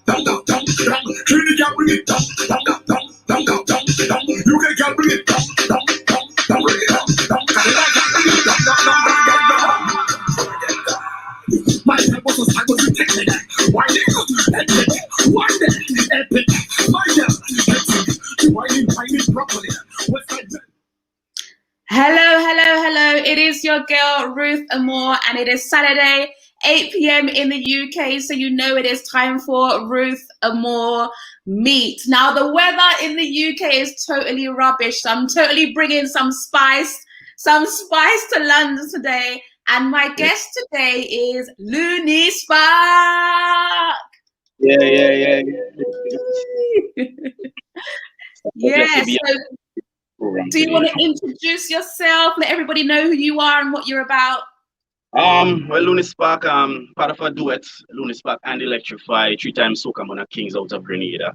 down, down, down, down. Trinity can bring it down, down, down, down, down, down, down, down. UK can bring it down, down, down, down, bring it down, down. Canada can bring it down, down, down, down, down, down. My temples was able to take it. Why did epic? Why did epic? My God, why didn't find it properly? What's that? Hello, hello, hello. It is your girl, Ruth Amor, and it is Saturday, 8 p.m. in the UK, so you know it is time for Ruth Amor Meet. Now, the weather in the UK is totally rubbish, so I'm totally bringing some spice to London today, and my guest today is Luni Spark. Yeah. Yeah, so do you want to introduce yourself, let everybody know who you are and what you're about? Well, Luni Spark, part of a duet, Luni Spark and Electrify, 3-time Soca Monarch Kings out of Grenada.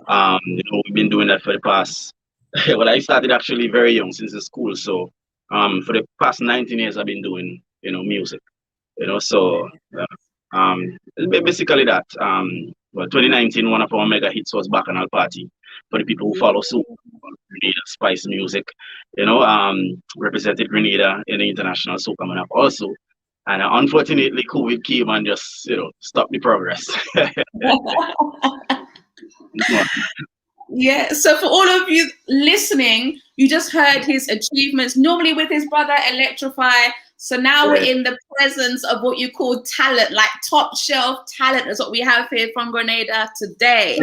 We've been doing that for the past, well, I started actually very young, since the school. So, for the past 19 years, I've been doing, music, so, basically that. Well, 2019, one of our mega hits was Bacchanal Party. For the people who follow Soca, Grenada Spice Music, represented Grenada in the international Soca Monarch also. And unfortunately, COVID came and just, stopped the progress. Yeah, so for all of you listening, you just heard his achievements, normally with his brother Electrify. So now we're in the presence of what you call talent, like top shelf talent is what we have here from Grenada today.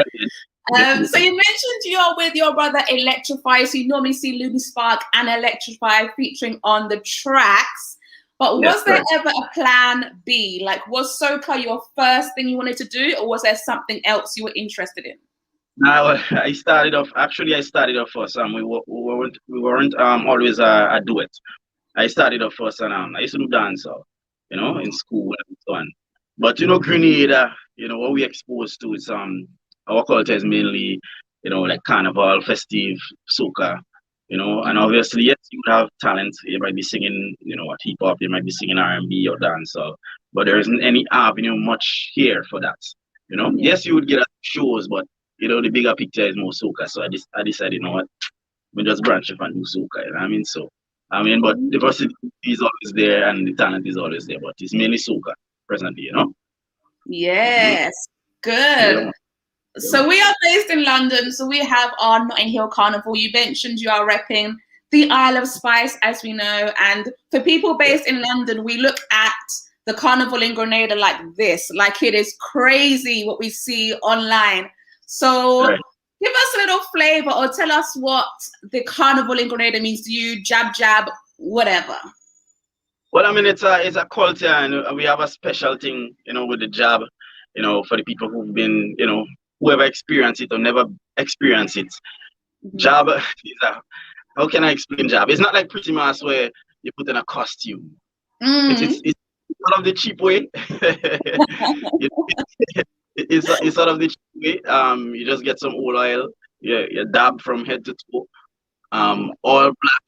So you mentioned you're with your brother Electrify, so you normally see Luni Spark and Electrify featuring on the tracks. But was there ever a plan B? Like, was Soca your first thing you wanted to do, or was there something else you were interested in? No, I started off first. We weren't always a duet. I started off first, and I used to do dance, in school and so on. But Grenada, what we exposed to is our culture is mainly, like carnival, festive, soca, and obviously, yes, you would have talent. You might be singing, what hip hop, you might be singing R&B or dance, but there isn't any avenue much here for that. Yes, you would get at shows, but the bigger picture is more soca. So I decided, you know what, we just branch off and do soca. You know what I mean? So but the diversity is always there and the talent is always there, but it's mainly soca presently, Yes, good. Yeah. So we are based in London, so we have our Notting Hill Carnival. You mentioned you are repping the Isle of Spice, as we know, and for people based in London, we look at the carnival in Grenada like this, like it is crazy what we see online. So give us a little flavor or tell us what the carnival in Grenada means to you, jab, whatever. Well, I mean, it's a culture, and we have a special thing, with the jab, for the people who've been, whoever experienced it or never experienced it. Jab is how can I explain jab? It's not like pretty much where you put in a costume. It's sort of the cheap way. It's sort of the cheap way. You just get some old oil, you dab from head to toe, all black,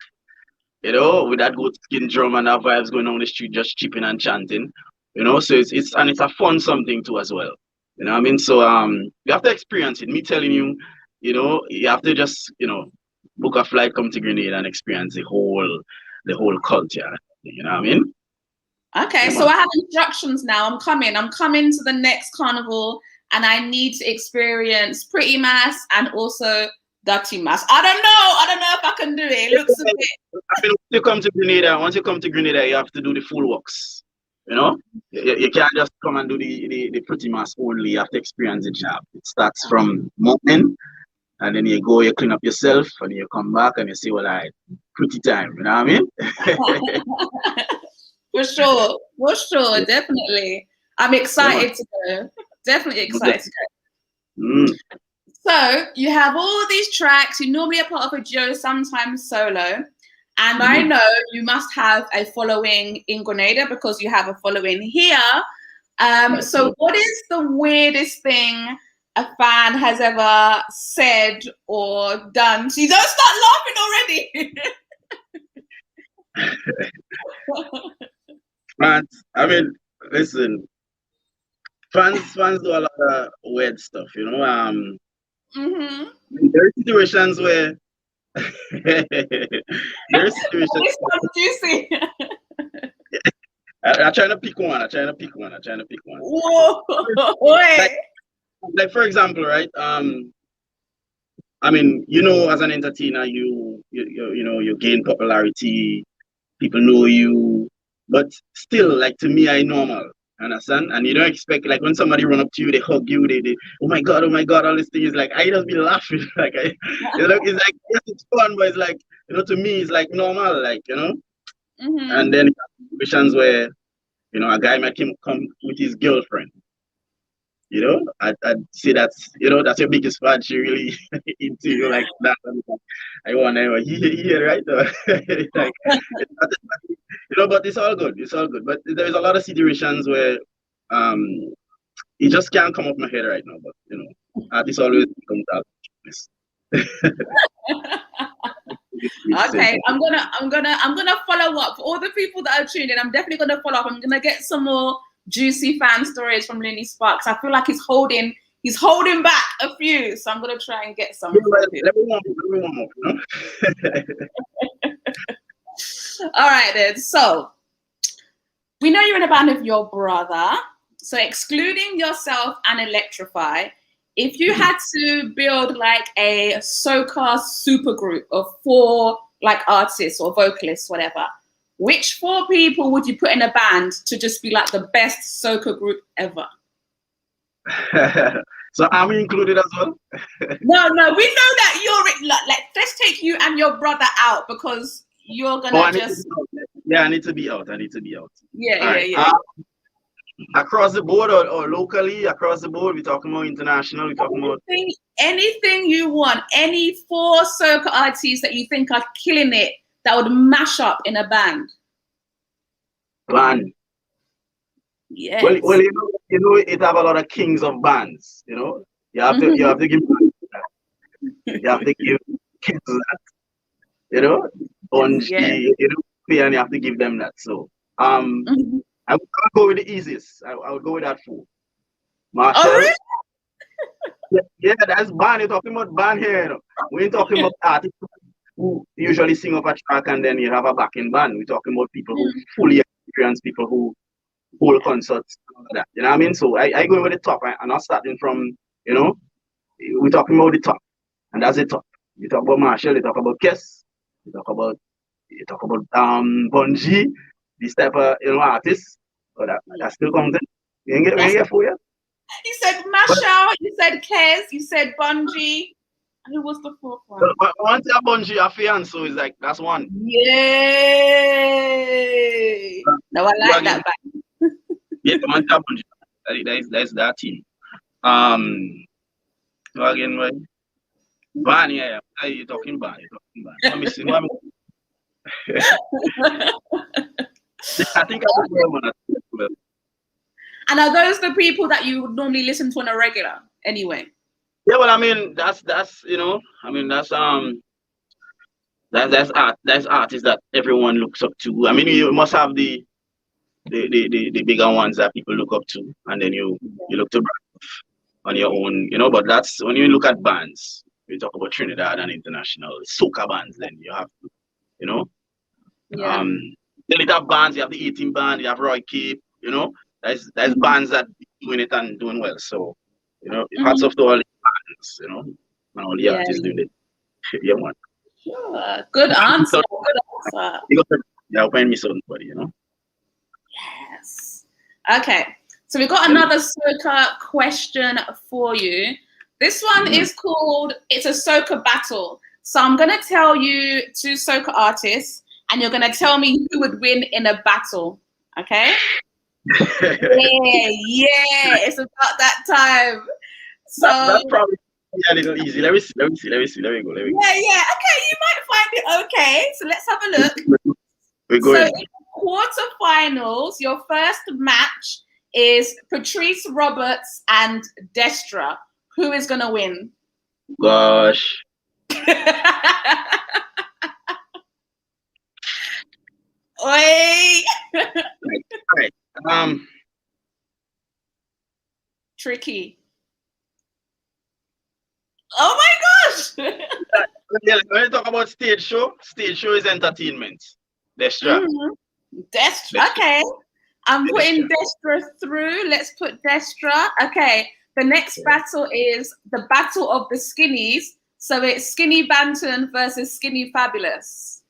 with that goat skin drum and that vibes going on the street, just chipping and chanting, so it's a fun something too as well. You know what I mean? So you have to experience it. Me telling you, you have to just, book a flight, come to Grenada and experience the whole culture. You know what I mean? Okay, so I have instructions now. I'm coming to the next carnival, and I need to experience Pretty Mass and also Dirty Mass. I don't know if I can do it. It looks a bit. I mean, once you come to Grenada, you have to do the full works. You can't just come and do the Pretty Mass only. You have to experience the job. It starts from morning, and then you go, you clean up yourself, and you come back and you say, well, pretty time. You know what I mean? For sure, definitely. I'm excited to go. Definitely excited to go. So you have all these tracks. You normally are part of a duo, sometimes solo. And I know you must have a following in Grenada because you have a following here. So what is the weirdest thing a fan has ever said or done? So you don't start laughing already. But I mean, listen, Fans do a lot of weird stuff, you know. Mm-hmm. There are situations where there are situations. This one's juicy. I try to pick one. I try to pick one. Whoa, wait. Like for example, right? I mean, you know, as an entertainer, you know, you gain popularity. People know you, but still, like to me, I normal. Understand? And you don't expect like when somebody run up to you, they hug you, they oh my god, all this thing is like I just be laughing. Like it's like yes, it's fun, but it's like you know, to me, it's like normal, like you know. Mm-hmm. And then situations where you know a guy might come with his girlfriend. You know, I'd say that's you know that's your biggest fan. She really into you like that. I want to hear right. Like it's not, you know, but it's all good. It's all good. But there's a lot of situations where um it just can't come up my head right now. But you know, artists always comes out. Okay, I'm gonna follow up for all the people that are tuned in. I'm definitely gonna follow up. I'm gonna get some more juicy fan stories from Luni Spark. I feel like he's holding back a few, so I'm gonna try and get some. Let me warm up, you know? All right then. So we know you're in a band with your brother. So excluding yourself and Electrify, if you had to build like a soca supergroup of 4 like artists or vocalists, whatever, which 4 people would you put in a band to just be like the best soca group ever? So I'm included as well. No, we know that you're like let's take you and your brother out because you're gonna I need to be out. Yeah. Across the board or locally, across the board, we're talking about international, we're talking about anything you want, any 4 soca artists that you think are killing it that would mash up in a band. Band. Yes. Well, you know, it have a lot of kings of bands. You know, you have to give you have to give kids that. You know, you know, and you have to give them that. So, I would go with the easiest. I would go with that 4. Marshall. Oh, really? Yeah, that's band. You're talking about band here. You know? We ain't talking about artists who usually sing up a track and then you have a backing band. We're talking about people who fully experience, people who hold concerts, and all that. You know what I mean? So I go with the top. I'm not starting from, you know, we're talking about the top. And that's the top. You talk about Marshall, you talk about Kess, you talk about Bungie, this type of artists. So that still comes in. We ain't get 4 years. You said Marshall, you said Kez, you said Bungie. Who was the 4th one? Once you have Bungie, a fiance, so it's like that's 1. Yay! No, I like that back. Yeah, once you have Bungie, that's that team. Again, right? Ban, yeah. You're talking ban. Let me see. I think I would go on. And are those the people that you would normally listen to on a regular anyway? Yeah, well, I mean, that's you know, I mean, that's artists that everyone looks up to. I mean, you must have the bigger ones that people look up to, and then you look to on your own, you know. But that's when you look at bands. We talk about Trinidad and international soca bands. Then you have to, you know, then you have bands. You have the 18 band. You have Roy Cape. You know, there's bands that doing it and doing well. So, you know, hats off to all the bands. You know, and all the artists doing it. Yeah, man. Sure. Good answer. Yeah, find me somebody, you know. Yes. Okay. So we've got another soca question for you. This one is called, it's a soca battle. So I'm going to tell you 2 soca artists and you're going to tell me who would win in a battle. Okay? yeah. It's about that time. So that's probably a little easy. Let me see. Let me go. Yeah. Okay, you might find it okay. So let's have a look. We're going. So in quarterfinals, your first match is Patrice Roberts and Destra. Who is going to win? Gosh. Oi. Right. Tricky. Oh my gosh. When you talk about stage show is entertainment. Destra. Destra. Okay. I'm putting Destra through. Let's put Destra. Okay. The next battle is the battle of the skinnies. So it's Skinny Banton versus Skinny Fabulous.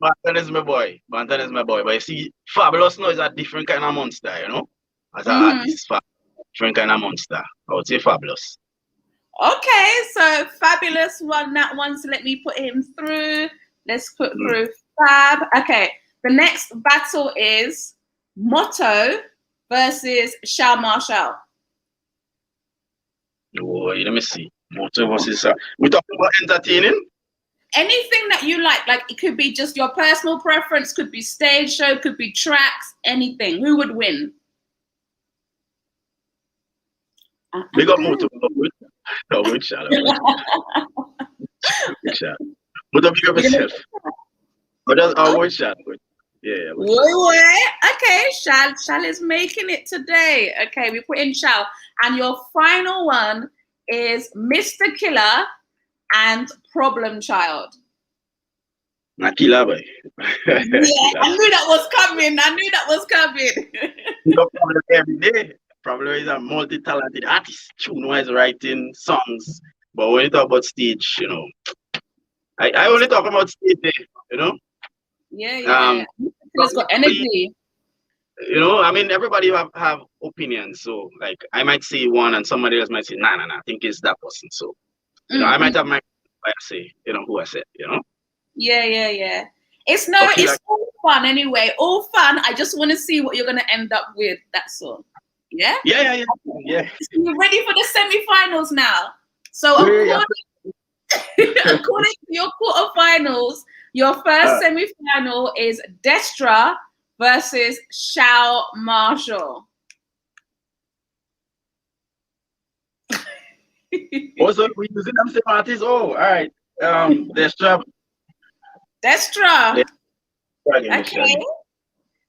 Banton is my boy. Banton is my boy. But you see, Fabulous now is a different kind of monster, you know? As an artist, different kind of monster. I would say Fabulous. Okay, so Fabulous won that one, so let me put him through. Let's put through Fab. Okay, the next battle is Motto versus Shao Marshall. Oh, let me see. Motto versus we're talking about entertaining? Anything that you like it could be just your personal preference, could be stage show, could be tracks, anything. Who would win? Big up Motto. No, good shot. Motto, big up yourself. But that's our word shot. Yeah. Okay, Shal is making it today. Okay, we put in Shal. And your final one is Mr. Killer and Problem Child. Not Killer, boy. Yeah, I knew that was coming. Problem every day. Problem is a multi-talented artist. Tune-wise writing songs. But when you talk about stage, you know, I only talk about stage, you know. Yeah. It's got energy. You know, I mean, everybody have opinions. So, like, I might say one and somebody else might say, nah, I think it's that person. So, you know, I might have my say, you know, who I said, you know. Yeah. It's all fun anyway. All fun. I just want to see what you're going to end up with. That's all. Yeah? Yeah. So you're ready for the semi-finals now. So, according to your quarterfinals, your first semi-final is Destra versus Shao Marshall. Also, we're using them same artists. Oh, all right. Destra. Okay.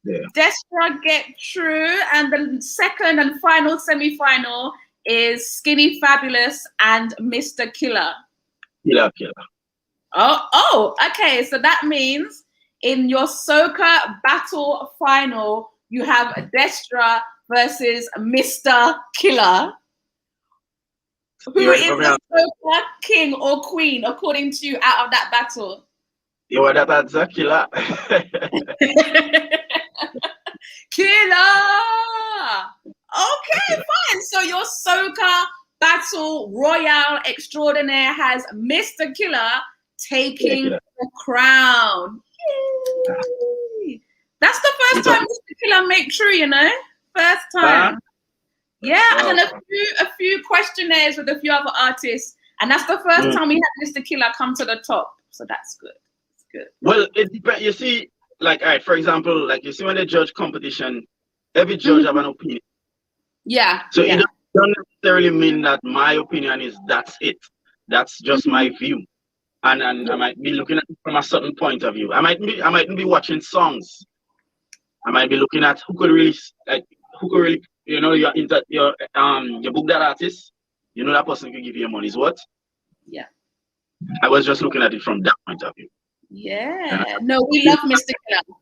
Yeah. Destra get through, and the second and final semi-final is Skinny Fabulous and Mr. Killer. Killer. Oh, okay. So that means in your Soca battle final, you have Destra versus Mr. Killer. Who is the Soca king or queen, according to you, out of that battle? You want that's a Killer. Killer! Okay, fine. So your Soca battle royale extraordinaire has Mr. Killer taking the crown. Yay. That's the first time Mr. Killer make true, you know? First time. Yeah, I've done a few questionnaires with a few other artists, and that's the first time we had Mr. Killer come to the top. So that's good. It's good. Well, it depends. You see, like, all right, for example, like you see when they judge competition, every judge have an opinion. Yeah. So it doesn't necessarily mean that my opinion is that's it. That's just my view. And I might be looking at it from a certain point of view. I might be watching songs. I might be looking at who could really, you know, you book that artist, you know that person can give you your money's worth. Yeah. I was just looking at it from that point of view. Yeah. No, we love Mr. Killer.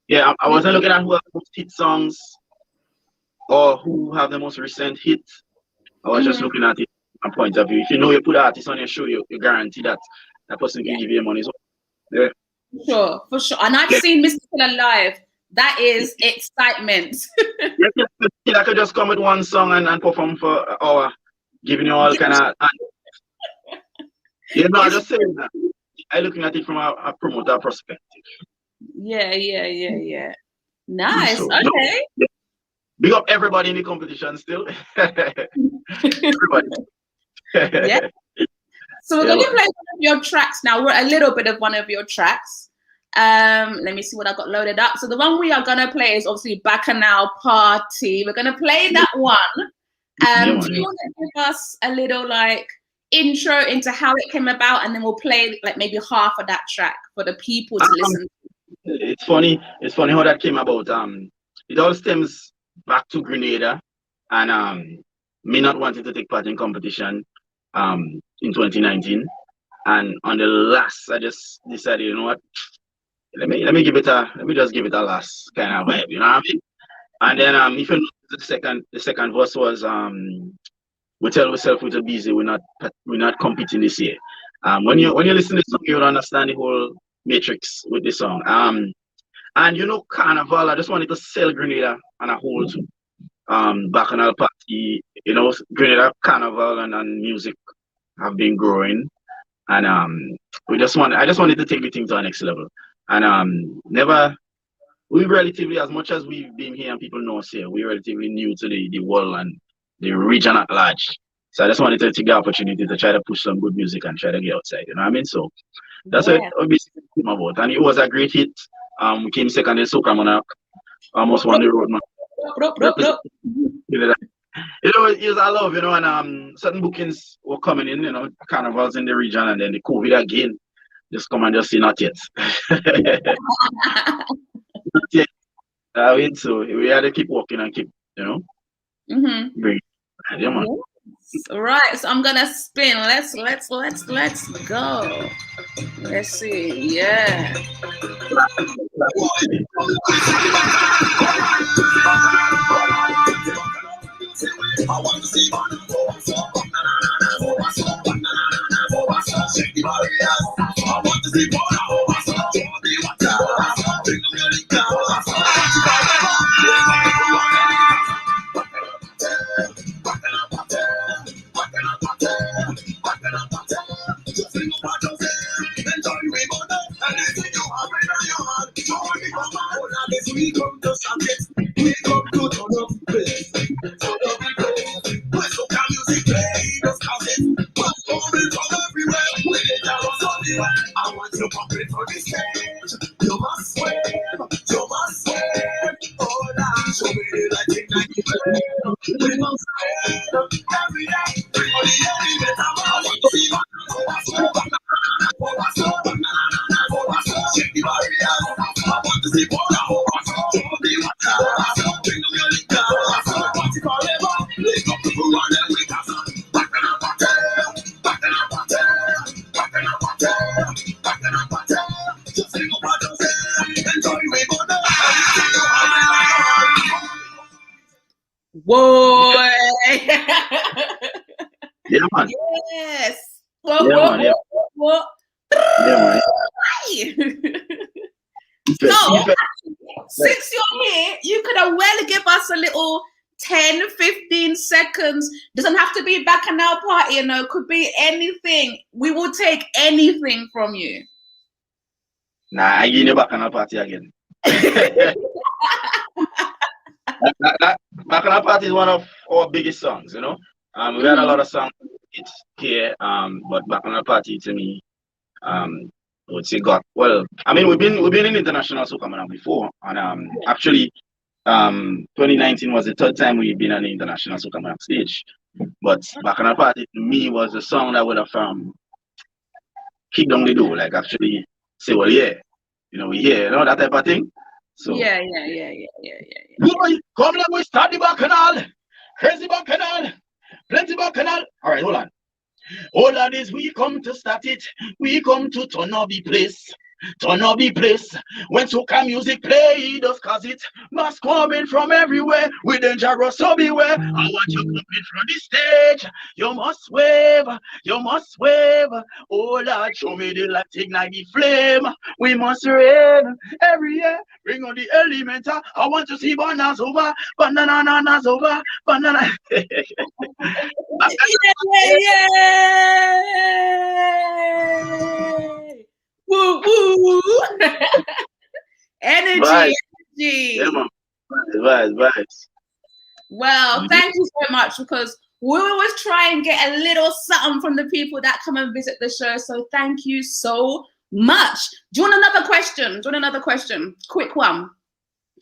Yeah, I wasn't looking at who have the most hit songs or who have the most recent hit. I was just looking at it from a point of view. If you know you put an artist on your show, you guarantee that that person can give you your money's worth. Yeah. For sure. And I've seen Mr. Killer live. That is excitement. I could just come with one song and perform for an hour, giving you all kind of. You know, I just saying that. I'm looking at it from a promoter perspective. Yeah. Nice. So, okay. Big up everybody in the competition still. Everybody. Yeah. So we're going to play one of your tracks now. We're a little bit of one of your tracks. Let me see what I got loaded up. So the one we are going to play is obviously Bacchanal Party. We're going to play that one. Do you want to give us a little intro into how it came about, and then we'll play maybe half of that track for the people to listen to? It's funny. It's funny how that came about. It all stems back to Grenada, and me not wanting to take part in competition in 2019, and on the last, I just decided, you know what? Let me just give it a last kind of vibe. You know what I mean? And then if you notice the second verse was we tell ourselves we're too busy. We're not competing this year. When you listen to the song, you'll understand the whole matrix with the song. And you know, Carnival, I just wanted to sell Grenada and a whole bacchanal party. You know, Grenada Carnival and music have been growing, and I just wanted to take the thing to the next level. And we relatively, as much as we've been here and people know us here, we're relatively new to the world and the region at large. So I just wanted to take the opportunity to try to push some good music and try to get outside. You know what I mean? So that's what it basically came about, and it was a great hit. We came second in Soca Monarch, almost won the road, man. You know, it was a love, you know, and certain bookings were coming in, you know, carnivals in the region, and then the COVID again just come and just see not yet. Not yet. So we had to keep working and keep, you know, bring. Yeah, man. Right, so I'm gonna spin. Let's go. Let's see. Yeah. I want to see I want you pumping for this stage. You must swear, oh Lord, show me the light like you we must swear, every day, bring all the elements. I want to see shake the body out. I want to see bring the music down. Party forever, live up the food and then we can Boy. Yeah, man. Yes. Yeah, man. Yeah. Yeah, man. So, since you're here, you could have well give us a little 10, 15 seconds. Doesn't have to be Bacchanal Party, you know, could be anything. We will take anything from you. Nah, I give you Bacchanal Party again. Bacchanal Party is one of our biggest songs, you know. We had a lot of songs here, but Bacchanal Party to me, I would say I mean, we've been in international Soca Monarch before, and actually 2019 was the third time we've been on the international Soca Monarch stage. But Bacchanal Party to me was the song that would have kicked down the door, like actually say, well, yeah, you know, we here, you know, that type of thing. So yeah. Come, let me start the Bacchanal. Crazy Bacchanal. Plenty Bacchanal. All right, hold on. All that is, we come to start it. We come to turn up the place. Turn up the place. When soca music play, just cause it must coming from everywhere. We dangerous, so beware. I want you coming from the stage. You must wave. Oh Lord, show me the light, ignite the flame. We must rave every year. Bring on the element. I want to see bananas over. Bananas over. Banana. Woo woo. Energy. Yeah, man. Vibes. Well, thank you so much, because we always try and get a little something from the people that come and visit the show. So thank you so much. Do you want another question? Quick one.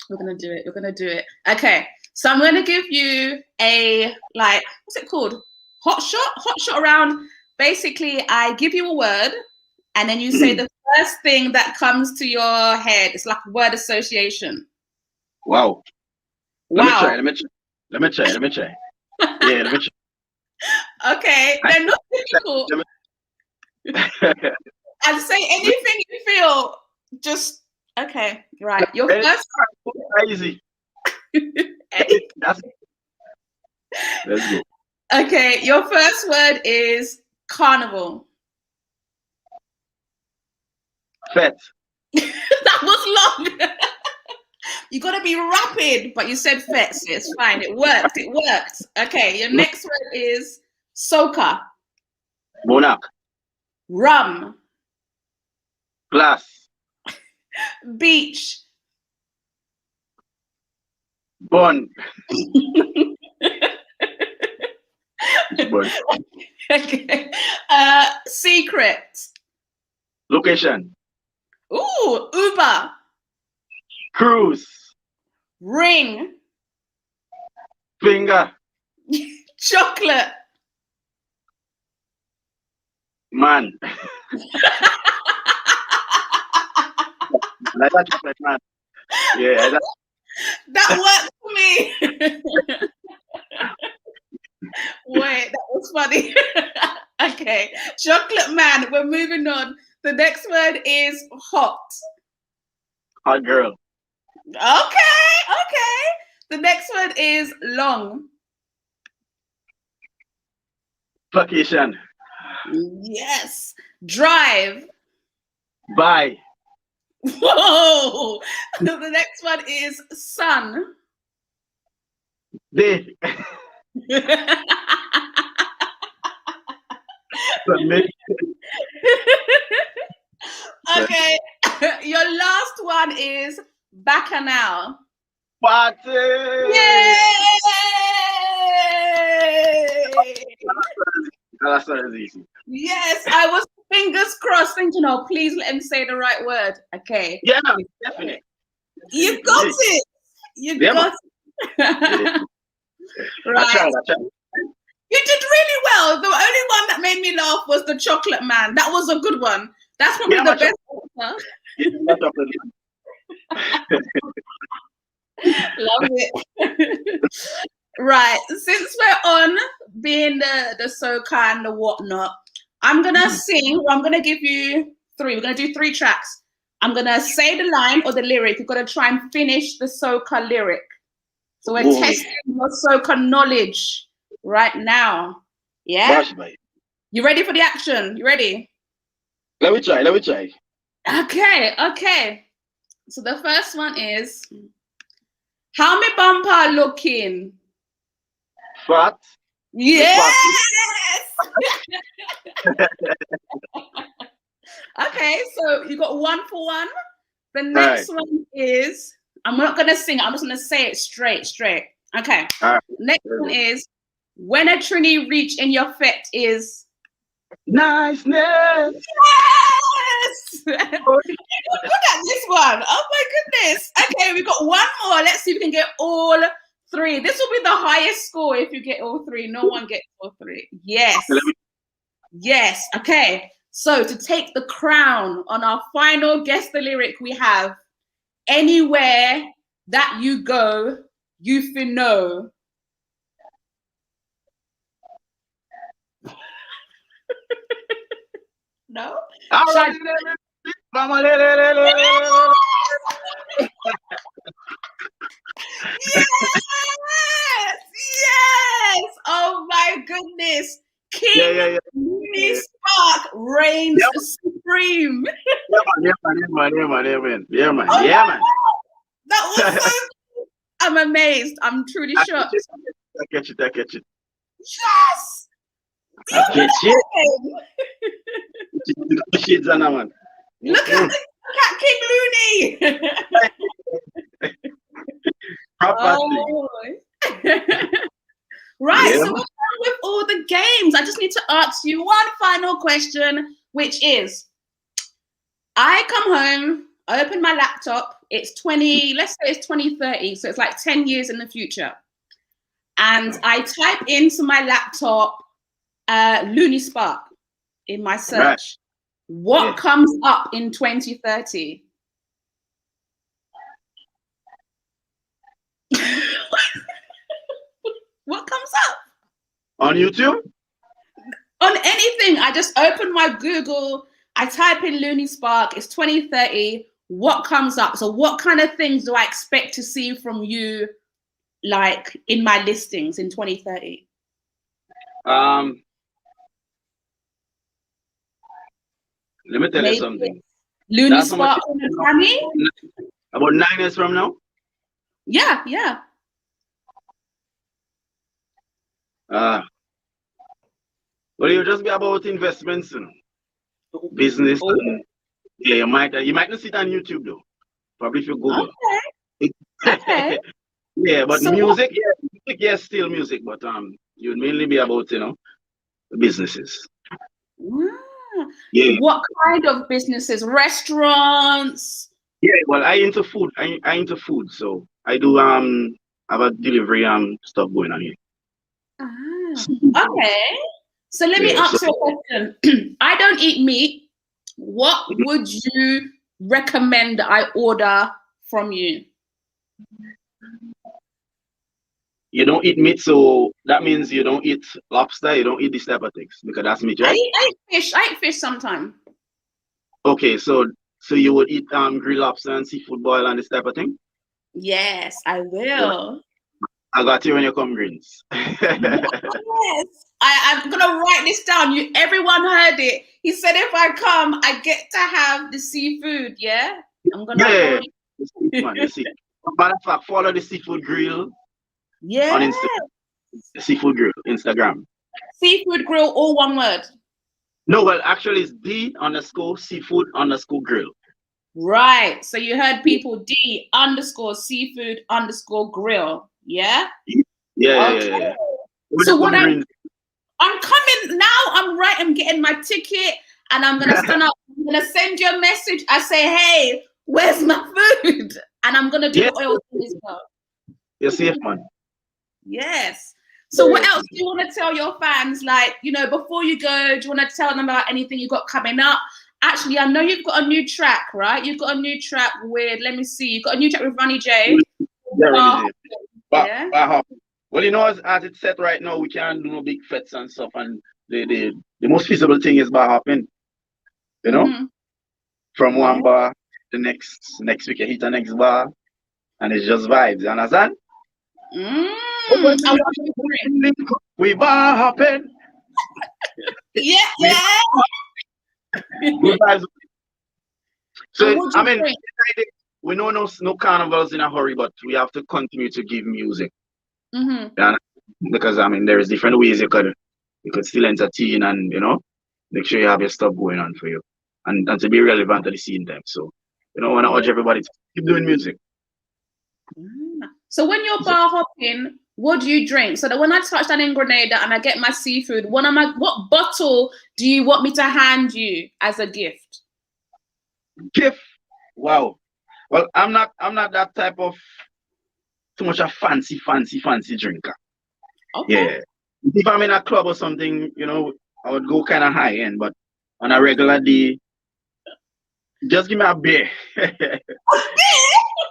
We're gonna do it. Okay. So I'm gonna give you a, like, what's it called? Hot shot around. Basically, I give you a word, and then you say the first thing that comes to your head? It's like word association. Wow. Wow. Let me try. Yeah, let me try. Okay, they're not difficult. I'd say anything you feel, just okay, right. Your first easy. Let's go. Okay, your first word is carnival. Fete. That was long. You gotta be rapid, but you said fete, so it's fine. It worked. It worked. Okay, your next word is soca. Monarch. Rum. Glass. Beach. Bun. Okay. Secret. Location. Ooh, Uber. Cruise. Ring. Finger. Chocolate. Man. Like that chocolate man. Yeah, that worked for me. Wait, that was funny. Okay, chocolate man. We're moving on. The next word is hot. Hot girl. Okay. The next word is long. Vacation. Yes. Drive. Bye. Whoa. The next one is sun. Day. Okay. Your last one is bacchanal. Party. Yay! That's not easy. Yes, I was fingers crossed thinking, oh, please let him say the right word. Okay. Yeah, definitely. You got it. You got it. Right. I tried. You did really well. The only one that made me laugh was the chocolate man. That was a good one. That's probably the best answer. Love it. Right. Since we're on being the soca and the whatnot, I'm gonna sing. I'm gonna give you three. We're gonna do 3 tracks. I'm gonna say the line or the lyric. You've got to try and finish the soca lyric. So we're testing your soca knowledge right now. Yeah. You ready for the action? You ready? Let me try. Okay. So the first one is, how me bumper looking? Fat. Yes. Okay, so you got 1 for 1. The next one is, I'm not gonna sing it, I'm just gonna say it straight. Okay. Next one is, when a trini reach in your fete is niceness. Yes. Look at this one. Oh my goodness. Okay, we got 1 more. Let's see if we can get all 3. This will be the highest score if you get all 3. No one gets all 3. Yes. Okay. So to take the crown on our final guess the lyric, we have, anywhere that you go, you feel know. No? Yes! Oh my goodness. King Luni Spark reigns supreme. Yeah, man. That was so cool. I'm amazed. I'm truly shocked. I catch it. Yes! Look at King Looney. Right, so we're done with all the games. I just need to ask you one final question, which is, I come home, I open my laptop, let's say it's 2030, so it's like 10 years in the future. And I type into my laptop Luni Spark in my search. What comes up in 2030? What comes up? On YouTube? On anything. I just open my Google, I type in Luni Spark, it's 2030. What comes up? So what kind of things do I expect to see from you, like in my listings in 2030? Let me tell you something. Luni Spark on the Grammy? About 9 years from now? Yeah, yeah. Well, it'll just be about investments and business. And, yeah, you might not see it on YouTube though. Probably if you Google. Okay. Yeah, but So music, yes, still music, but you would mainly be about, the businesses. Yeah. What kind of businesses? Restaurants? Yeah, well, I into food. I into food, so I do have a delivery stuff going on here. Okay. So let me ask you a question. I don't eat meat. What would you recommend I order from you? You don't eat meat, so that means you don't eat lobster, you don't eat these type of things, because that's meat, right? I eat fish. I eat fish sometimes. Okay, so you would eat grilled lobster and seafood boil and this type of thing? Yes, I will. I got you when you come, greens. Yes. I'm gonna write this down. Everyone heard it. He said if I come, I get to have the seafood. Yeah, I'm gonna. Yeah. Matter of fact, follow the seafood grill. Yeah. On Instagram. The seafood grill, Instagram. Seafood grill, all one word. No, well, actually, it's D_seafood_grill. Right. So you heard people, D_seafood_grill. Yeah. Yeah. Okay. Yeah. So what I'm coming now. I'm getting my ticket, and I'm gonna stand up. I'm gonna send you a message. I say, hey, where's my food? And I'm gonna do the oil as well. You're safe, man. Yes. So what else do you want to tell your fans? Like, before you go, do you want to tell them about anything you got coming up? Actually, I know you've got a new track, right? You've got a new track with, let me see, you've got a new track with Ronnie J. Yeah. Well, as it's set right now, we can't do no big fets and stuff, and the most feasible thing is bar hopping. From one bar to next week you hit the next bar, and it's just vibes. You understand? We bar hopping. Yeah. Good vibes. So I mean, we know no carnivals in a hurry, but we have to continue to give music. Because I mean, there is different ways you could still entertain and make sure you have your stuff going on for you and to be relevant to the scene time. So I want to urge everybody to keep doing music. So when you're bar hopping, what do you drink? So that when I touch down in Grenada and I get my seafood, what bottle do you want me to hand you as a gift? Gift? Wow. Well, I'm not that type of too much a fancy drinker. Okay. Yeah. If I'm in a club or something, I would go kind of high end, but on a regular day, just give me a beer.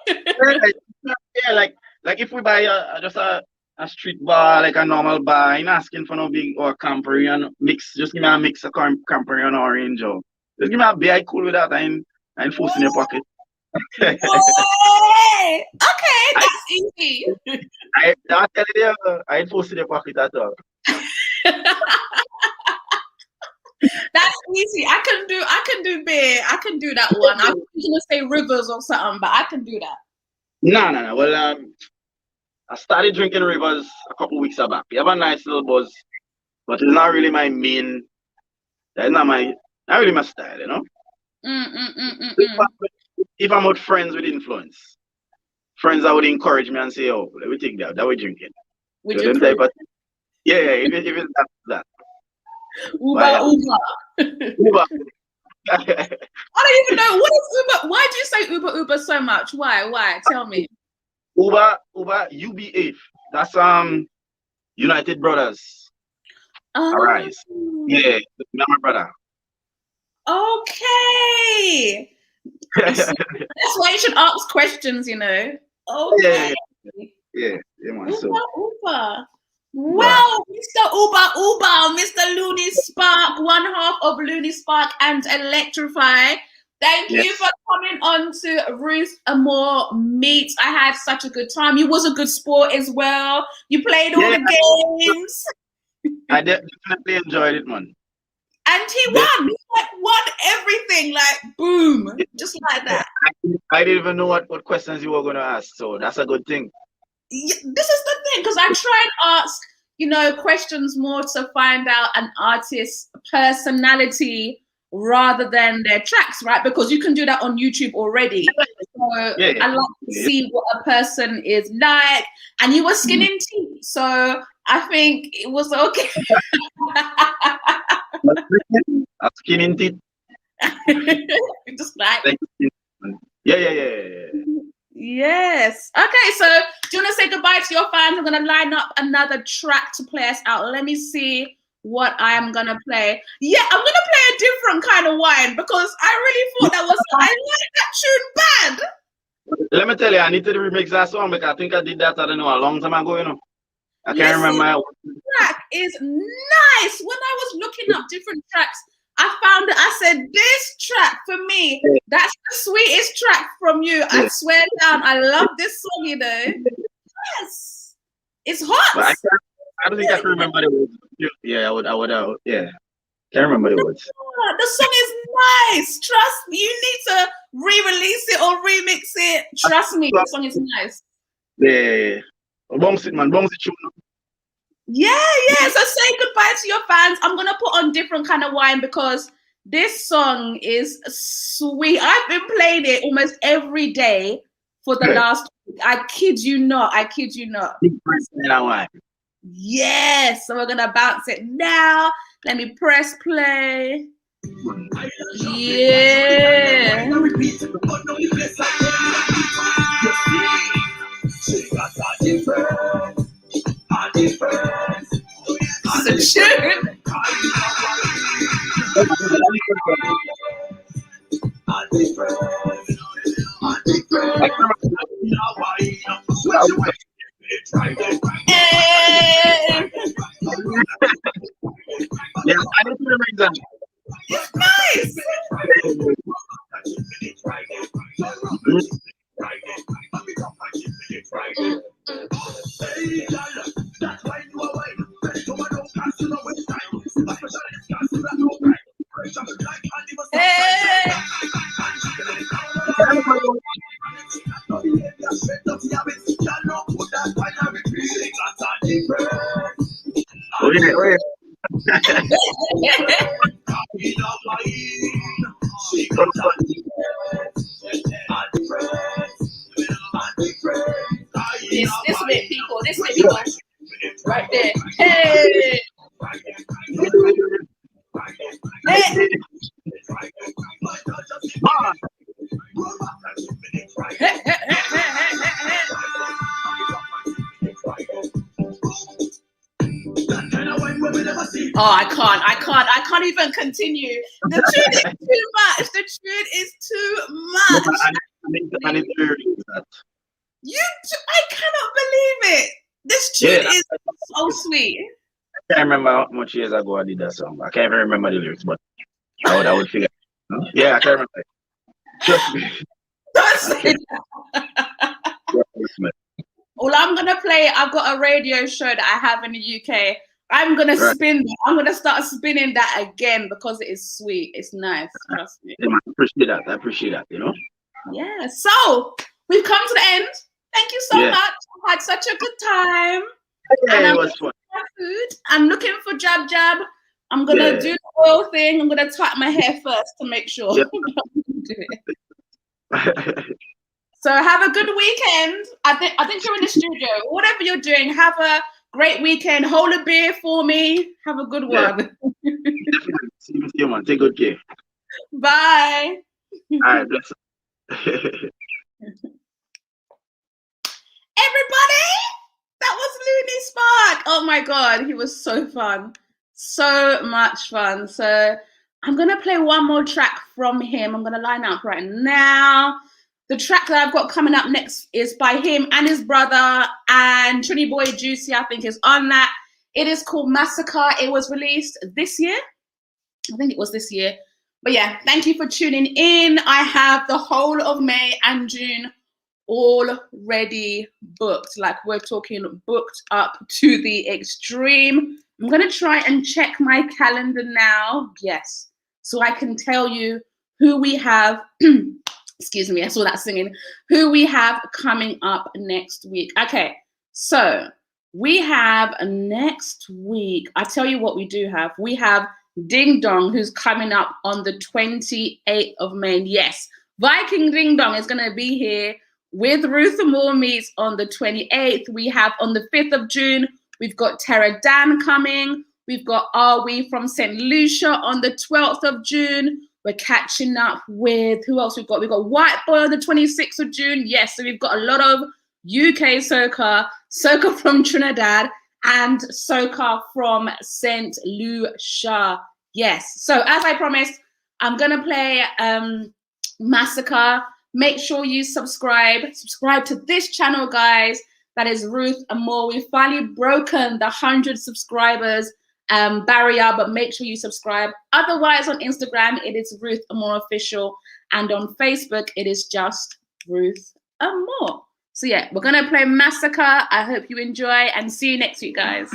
Yeah, like if we buy just a street bar, like a normal bar, I'm asking for no big or Campari mix. Just give me a mix of Campari and orange, or just give me a beer. I cool with that. I ain't forcing your pocket. Okay, that's easy. I tell you, I ain't forcing your pocket at all. That's easy. I can do beer. I can do that one. I was gonna say rivers or something, but I can do that. No. Well, I started drinking rivers a couple weeks back. You have a nice little buzz, but it's not really my main. That's not really my style, If I'm with friends with influence, friends that would encourage me and say, "Oh, let me take that we drinking." Would so you? Yeah. If it's that. Uber. Uber. I don't even know what is Uber. Why do you say Uber so much? Why? Tell me. Uber, UBA. That's United Brothers. Arise. Yeah, my brother. Okay. That's why you should ask questions, you know. Okay. Yeah, man. So, Uber. Well, Mr. Uber, Mr. Luni Spark, one half of Luni Spark and Electrify. Thank you for coming on to Ruth Amor Meet. I had such a good time. You was a good sport as well. You played all the games. I definitely enjoyed it, man. And he won. He won everything, like boom, just like that. I didn't even know what questions you were going to ask, so that's a good thing. This is the thing, because I try and ask, you know, questions more to find out an artist's personality rather than their tracks, right? Because you can do that on YouTube already. So I like to see what a person is like. And you were skinning teeth, so I think it was okay. Skinning teeth. Just like yeah. Yes. Okay, so do you want to say goodbye to your fans? I'm going to line up another track to play us out. Let me see what I am going to play. Yeah, I'm going to play a different kind of wine because I really thought that was, I like that tune bad. Let me tell you, I need to remix that song because I think I did that, I don't know, a long time ago, you know. I can't remember. The track is nice. When I was looking up different tracks, I found it. I said, this track for me, that's the sweetest track from you. I swear down, I love this song, you know. Yes. It's hot. But I don't think I can remember the words. Yeah, I would, yeah. Can't remember the words. The song is nice. Trust me. You need to re-release it or remix it. Trust me, the song is nice. Yeah. Bounce it, man. Bounce it, Yeah. So say goodbye to your fans. I'm gonna put on different kind of wine because this song is sweet. I've been playing it almost every day for the last week. I kid you not. Yes. So we're gonna bounce it now. Let me press play. Yeah. It's a tune. Yeah, I need to remember that. It's nice. This way, people. This way, people. Right there. Hey. Hey. Oh, I can't even continue. The tune is too much. The tune is too much. I need to release that. I cannot believe it. This tune is so sweet. I can't remember how much years ago I did that song. I can't even remember the lyrics, but I would figure. Yeah, I can't remember. Trust me. Don't say that. Well, I'm gonna play. I've got a radio show that I have in the UK. I'm gonna spin. I'm gonna start spinning that again because it is sweet. It's nice. Trust me. Yeah, I appreciate that. I appreciate that. You know. Yeah. So we've come to the end. Thank you so much. I had such a good time. Yeah, it was fun. Food. I'm looking for jab. I'm gonna do the oil thing. I'm gonna tie my hair first to make sure. Yep. So have a good weekend. I think you're in the studio. Whatever you're doing, have a great weekend. Hold a beer for me. Have a good one. Definitely. See you, man. Take good care. Bye. All right, bless. Everybody, that was Luni Spark. Oh my God, he was so fun. So much fun. So I'm going to play one more track from him. I'm going to line up right now. The track that I've got coming up next is by him and his brother, and Trini Boy Juicy, I think, is on that. It is called Massacre. It was released this year. I think it was this year. But yeah, thank you for tuning in. I have the whole of May and June already booked. Like, we're talking booked up to the extreme. I'm going to try and check my calendar now. Yes. So I can tell you who we have. Excuse me, I saw that singing. Who we have coming up next week. Okay, so we have next week. I tell you what we do have. We have Ding Dong, who's coming up on the 28th of May. Yes, Viking Ding Dong is going to be here with Ruth Amor Meets on the 28th. We have on the 5th of June, we've got Tara Dan coming. We've got Are We from St. Lucia on the 12th of June. We're catching up with, who else we've got? We've got White Boy on the 26th of June. Yes, so we've got a lot of UK soca, soca from Trinidad, and soca from St. Lucia. Yes, so as I promised, I'm going to play Massacre. Make sure you subscribe to this channel, guys. That is Ruth Amor. We've finally broken the 100 subscribers barrier, but make sure you subscribe. Otherwise, on Instagram, it is Ruth Amor Official, and on Facebook, it is just Ruth Amor. So yeah, we're going to play Massacre. I hope you enjoy, and see you next week, guys.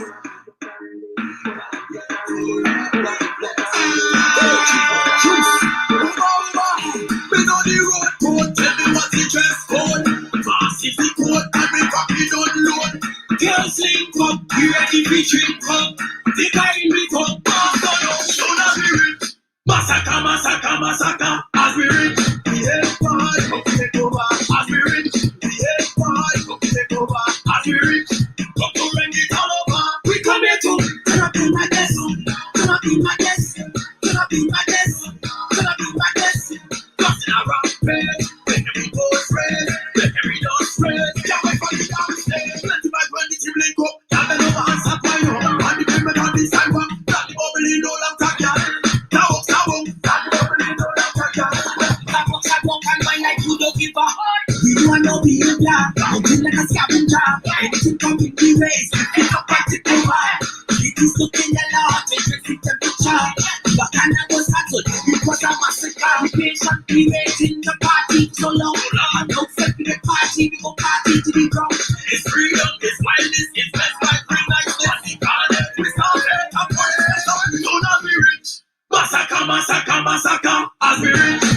Girls link up, you ready for drink up. The guy in me come, don't be rich. Massacre, massacre, massacre. As we rich, we head high, come take over. As we rich, we head high, come take over. As we rich, come to ring it all over. We come here to turn up in my desk, turn up in my desk, turn up in my desk, turn up in my desk. Just in a rock bed, make every door spread, make every door spread. Can't wait for you downstairs. Plenty bad when the team link up. Can't bend over and stop my own. And the payment on this time one. Got the bubble in no long time, yeah. Now, got the bubble in no long time, yeah. That one can mind like you don't give up. We want no behavior. Until like a scavenger. Anything come in the race. Pick up and take over. It is looking a lot. Take the temperature. Bacana was settled. It was a massacre. We patiently waiting the party so long. And now set to the party. We go party to the ground. It's freedom, it's wildness, it's best life, free nice. It's carnage, it's carnage. I'm for it, so don't be rich. Massacre, massacre, massacre. As we rich.